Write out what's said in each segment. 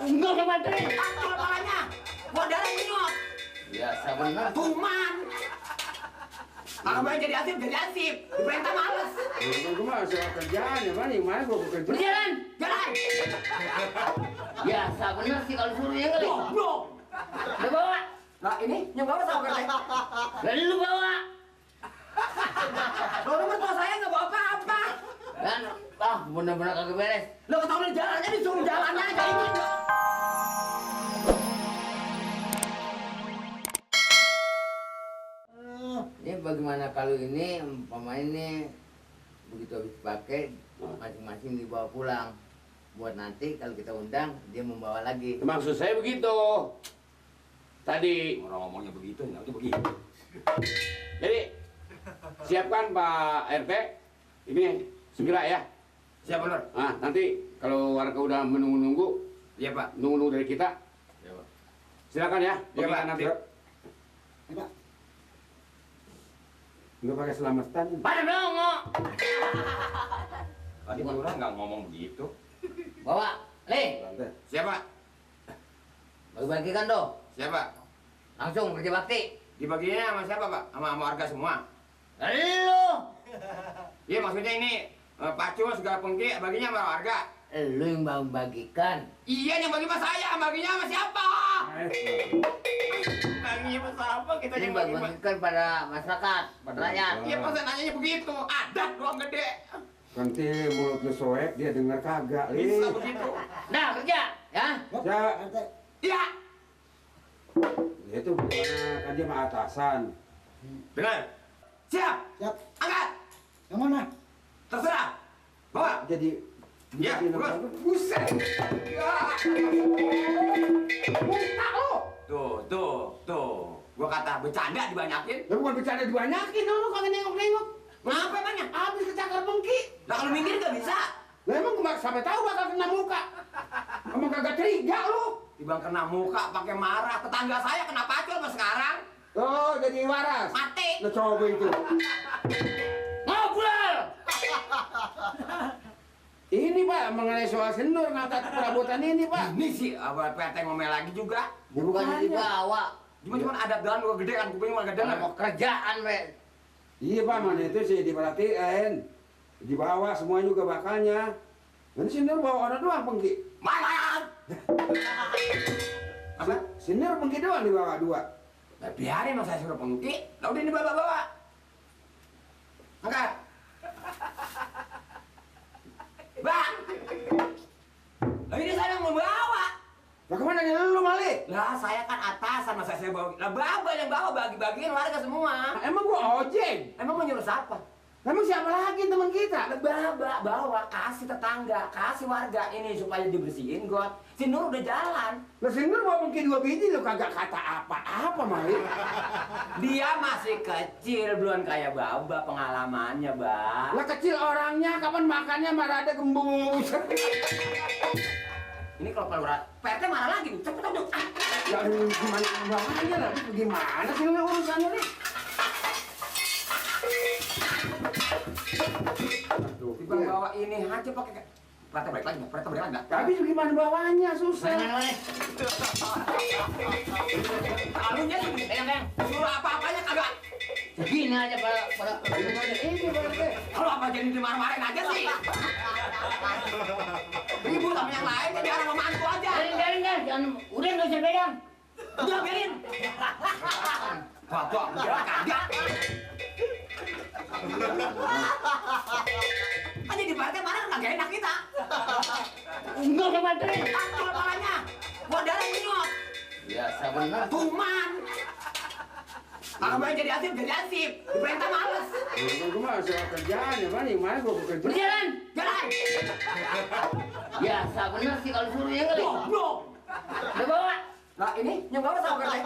Enggak usah bantuin. Pacul palanya. Gua darah nyot. Biasa bener. Tuman. Kalau mau jadi asip, diperintah males. Gue mah soal kerjaan ya, Bang. Yang mana gue bekerja? Berjalan. Jalan. Biasa bener sih kalau suruh ya kali. Goblok. Lu bawa. Nah ini yang bawa sama kerja. Lalu lu bawa. Lo mertua saya nggak bawa apa-apa. Dan bener-bener kagak beres. Lo ketahuan jalannya disuruh jalannya aja ini. Ini bagaimana kalau ini umpamanya ini begitu habis pakai masing-masing dibawa pulang buat nanti kalau kita undang dia membawa lagi. Maksud saya begitu. Tadi Orang ngomongnya begitu, nggak begitu. jadi siapkan Pak RT ini segera ya. Siap benar. Nah, nanti kalau warga udah menunggu-nunggu, Iya Pak. nunggu dari kita, Iya Pak. silakan ya. Iya Pak. Nanti. Pak. Nggak pakai selamatan. Pada dongo. Tadi orang nggak ngomong begitu. Bawa. Le, Siapa? bagi-bagikan doh. Siapa? Langsung kerja bakti. Dibaginya sama siapa Pak? Sama warga semua. Lu. Iya maksudnya ini pacul segala pengki baginya sama warga. Lu yang bagikan. Iya yang bagi sama saya, baginya sama siapa? Baginya sama siapa? Kita Ini yang bagi. bagikan pada masyarakat, pada rakyat. Iya pas nanyanya begitu, adat doang gede. Nanti mulut lu soek, dia dengar kagak, Bisa begitu. Nah, kerja, ya. Ya, Iya. itu gimana? Kan dia mah atasan. Dengar. Siap. Siap. Angkat. Yang mana? Terserah. Bawa. Jadi, Ya, bikin terus. apa? Buset. Ya. Muntah lu. Tuh. Gua kata bercanda dibanyakin. Ya bukan bercanda dibanyakin, lu kagak nengok-nengok. Ngapa emangnya? Habis kecakar bengki. Nah kalau minggir gak bisa. Lah emang gua sampai tahu bakal kena muka. Emang kagak curiga lu. Dibang kena muka pakai marah. Tetangga saya kena pacul pas sekarang. Oh, jadi waras. Mati. Nah, coba itu. Ngobrol. Ini Pak, mengenai soal senur ngangkat perabotan ini Pak. Ini sih abang PT ngomel lagi juga. Ya Bukan dibawa. Cuma adat doang gua gede kan kuping mah gede Kalau mau kan. kerjaan, we. Iya Pak, mana itu sih diperhatiin. Dibawa semua juga bakalnya. Nanti senur bawa orang doang pengki. Malah. Apa? Senur pengki doang dibawa dua. Nah, biarin mas saya suruh pengki. Lah udah ini bawa. Angkat. Bang. Lah ini saya yang membawa. Lah kemana nih lu Mali? Lah saya kan atasan masa saya bawa. Lah baba yang bawa bagi-bagiin warga semua. Emang gua ojek. Emang mau nyuruh siapa? Emang siapa lagi teman kita? Lah baba bawa kasih tetangga, kasih warga ini supaya dibersihin got. Si Nur udah jalan. Lah senur bawa pengki 2 biji lu kagak kata apa-apa Mali. Dia masih kecil, belum kayak baba pengalamannya, Bang. Lah kecil orangnya, kapan makannya marah ada gembus. Ini kalau Pak PRT marah lagi nih. Cepet dong. Ya gimana bawahnya lah, gimana sih lu urusannya nih? Bang bawa ini aja pakai PRT balik lagi enggak? Tapi gimana bawahnya susah. Mana? Alunya sih Pegang. suruh apa-apanya kagak. Begini aja pada Ini berarti. Kalau apa jadi dimarah-marahin aja sih. Ribut sama yang lain jadi orang membantu aja. Garing, jangan udah nggak usah pegang. Udah biarin. Bapak biar kagak. Kan jadi PRT marah kagak enak kita. Enggak usah bantuin. Pacul palanya. Gua darah nyot. Biasa bener. Tuman. Kalau mau jadi asip, diperintah males. Gue mah soal kerjaan ya, Bang. Yang mana gue bekerja? Berjalan. Jalan. Biasa bener sih kalau suruh ya kali. Goblok. Lu bawa. Nah ini yang bawa sama kerja.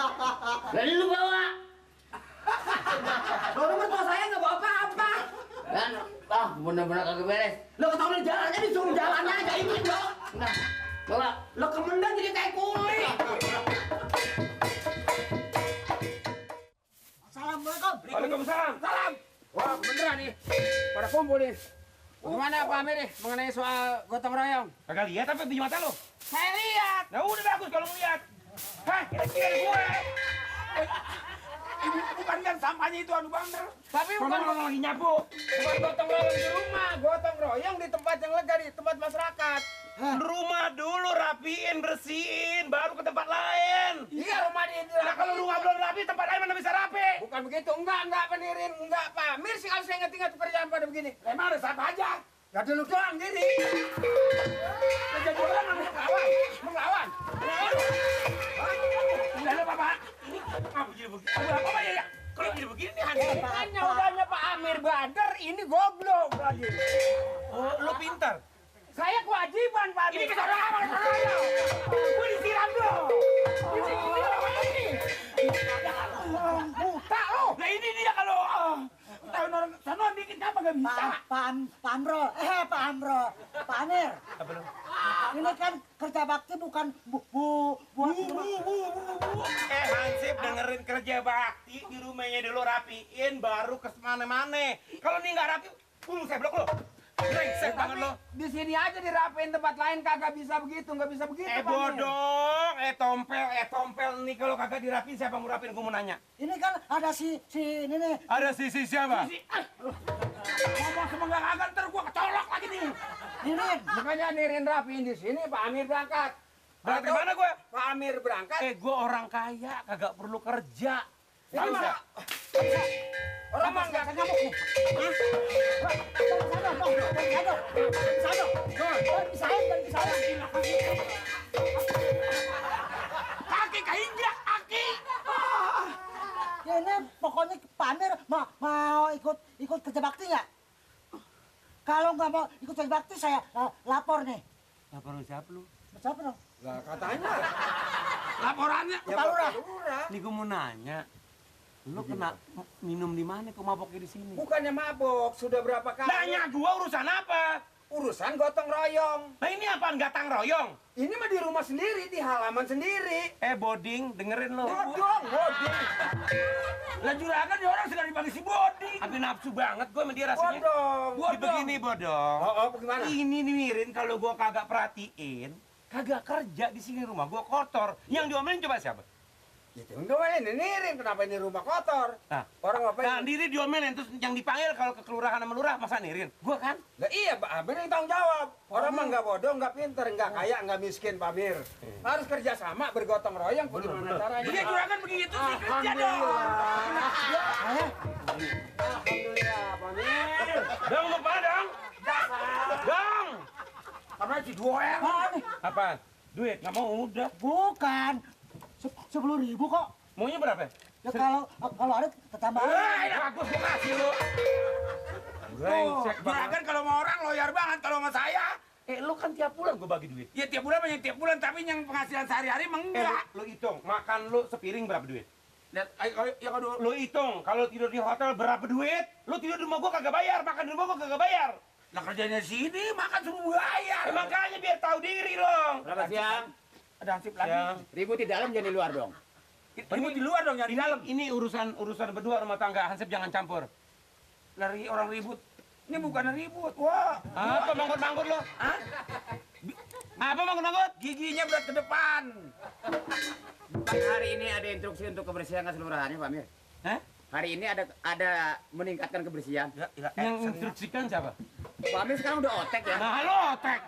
Lalu lu bawa. Lo mertua saya nggak bawa apa-apa. Dan bener-bener kagak beres. Lo ketahuan jalannya disuruh jalannya aja ini lo. Nah, bawa. Lo kemendan jadi kayak kulit. Assalamualaikum. Waalaikumsalam. Salam. Wah, beneran nih. Pada kumpul nih. Bagaimana Pak Amir nih mengenai soal gotong royong? Kagak lihat apa di mata lo? Saya lihat. Nah udah bagus kalau ngeliat. Hah, kira-kira gue. Ibu bukan kan sampahnya itu anu bener. Tapi Bukan bukan orang lagi nyapu. bukan gotong royong di rumah, gotong royong di tempat yang lega, di tempat masyarakat. Rumah dulu rapiin, bersihin, baru ke tempat lain. Iya rumah di Nah kalau rumah belum rapi, tempat lain mana bisa rapi? bukan begitu, enggak Penirin, enggak Pak Amir sih kalau saya ingat-ingat kerjaan pada begini. Emang ada siapa aja? Gak dulu doang diri. Kerja orang melawan. Udah lo Bapak. Ini ngapa jadi begini? Apa ya? Kalau jadi begini nih Hans. Makanya udahnya Pak Amir Badar ini goblok lagi. Oh, lo pintar. Saya kewajiban Pak Amir. Ini kesalahan apa? Gue disiram dong. Buta lo. Nah ini dia kalau Tahu orang sana dikit apa gak bisa? Pak Amro, Pak Amro, Pak Amir. apa lo? Ini kan kerja bakti bukan buat Hansip dengerin kerja bakti di rumahnya dulu rapiin baru ke mana-mana. Kalau ini nggak rapi, saya blok lo. Brengsek banget lo. Di sini aja dirapiin, tempat lain kagak bisa begitu, nggak bisa begitu. Pak Amir. Bodong, tompel nih kalau kagak dirapiin siapa mau rapiin? Gue mau nanya. ini kan ada si ini nih. Ada sisi siapa? Ngomong sama nggak kagak ntar gua kecolok lagi nih. Nirin. Makanya Nirin rapiin di sini, Pak Amir berangkat. Berangkat Atau mana gue? Pak Amir berangkat. Gue orang kaya, kagak perlu kerja. Ini Tahu mah nggak? orang mah nggak Ngamuk nih. Sana, dong, Kaki keinjak, kaki. ini pokoknya Pak Amir mau ikut kerja bakti nggak? Kalau nggak mau ikut kerja bakti saya lapor nih. Lapor siapa lu? Siapa dong? Lah katanya laporannya Ke Pak Lurah. Nih gue mau nanya. Lu kena minum di mana kok maboknya di sini? Bukannya mabok, sudah berapa kali? Nanya gua urusan apa? Urusan gotong royong. Nah ini apaan gatang royong? Ini mah di rumah sendiri, di halaman sendiri. Boding, dengerin lo. Bodong. Lah juragan ya orang sedang dipanggil si Boding. Tapi nafsu banget gue sama dia rasanya. Bodong. Jadi begini bodong. Oh, bagaimana? Ini nih Mirin kalau gua kagak perhatiin, kagak kerja di sini rumah gua kotor. Yang diomelin coba siapa? Gitu enggak ini Nirin, kenapa ini rumah kotor? Nah, Orang apa nah diri diomelin terus yang dipanggil kalau ke kelurahan sama lurah masa Nirin? Gua kan? Lah iya, Pak Amir yang tanggung jawab. Orang mah nggak bodoh, nggak pinter, nggak kaya, nggak miskin, Pak Amir. Harus kerja sama, bergotong royong, bagaimana caranya? Dia juragan begitu sih kerja dong. Alhamdulillah, Pak Amir. Dong mau apa dong? Dong. Karena si dua ya. Apa? Duit nggak mau udah. Bukan. 10.000 kok. Maunya berapa? Ya kalau ada ketambahan. Bagus gua kasih lu. Brengsek banget. Juragan kalau mau orang loyar banget, kalau sama saya. Lu kan tiap bulan gua bagi duit. Ya tiap bulan banyak tiap bulan, tapi yang penghasilan sehari-hari emang enggak. Lu hitung, makan lu sepiring berapa duit? Lihat, ya kalau Lu hitung, kalau tidur di hotel berapa duit? Lu tidur di rumah gua kagak bayar, makan di rumah gua kagak bayar. lah kerjanya sini makan suruh bayar. Makanya biar tahu diri dong. Selamat siang. Ada hansip lagi. Siang. Ribut di dalam jadi di luar dong. Ribut di luar dong, yang di dalam. Ini urusan berdua rumah tangga, Hansip jangan campur. Lari orang ribut. Ini bukan ribut. Wah. Apa manggut-manggut lo? Hah? Apa manggut-manggut? Giginya berat ke depan. Hari ini ada instruksi untuk kebersihan keseluruhannya, Pak Amir. Hah? Hari ini ada meningkatkan kebersihan. Yang instruksikan siapa? Pak Amir sekarang udah otek ya. Nah, lo otek.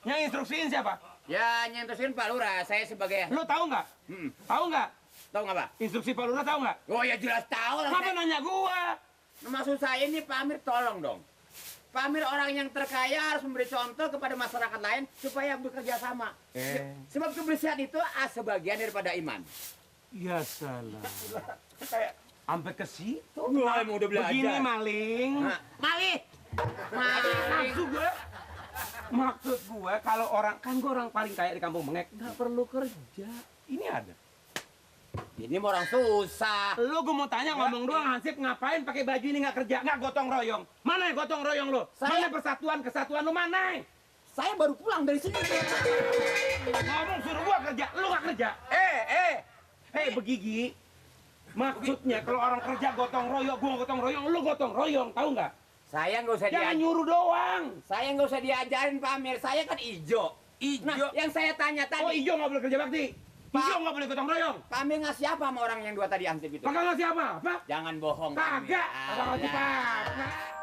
Yang instruksiin siapa? Ya nyentuhin Pak Lurah, saya sebagai... Lo tahu nggak? Tahu nggak? Tahu nggak Pak? Instruksi Pak Lurah tahu nggak? Oh ya jelas tahu lah. Kenapa nanya gua? Maksud saya ini Pak Amir tolong dong. Pak Amir orang yang terkaya harus memberi contoh kepada masyarakat lain supaya bekerja sama. Sebab kebersihan itu sebagian daripada iman. Ya salah. Sampai ke situ. Wah, emang udah belajar. Begini maling. Nah, malih. Malih. Maksud gue kalau orang kan gue orang paling kaya di kampung Mengek nggak perlu kerja. Ini ada. Ini mau orang susah. Lo gue mau tanya ngomong doang Hansip ngapain pakai baju ini nggak kerja nggak gotong royong? Mana gotong royong lo? Mana kesatuan lo mana? Saya baru pulang dari sini. Ngomong suruh gua kerja, lo nggak kerja. Hei begigi. Maksudnya kalau orang kerja gotong royong, gua gotong royong, lo gotong royong, tahu nggak? Saya nggak usah Jangan diajarin. nyuruh doang. Saya nggak usah diajarin Pak Amir. Saya kan ijo. Ijo. Nah, yang saya tanya Oh, tadi, Ijo nggak boleh kerja bakti. Pak. Ijo nggak boleh gotong royong. Pak Amir ngasih apa sama orang yang dua tadi ansip itu? Kagak ngasih apa? Apa? Jangan bohong. Pak Amir. Kagak. Ah, Kagak ngasih ya. apa.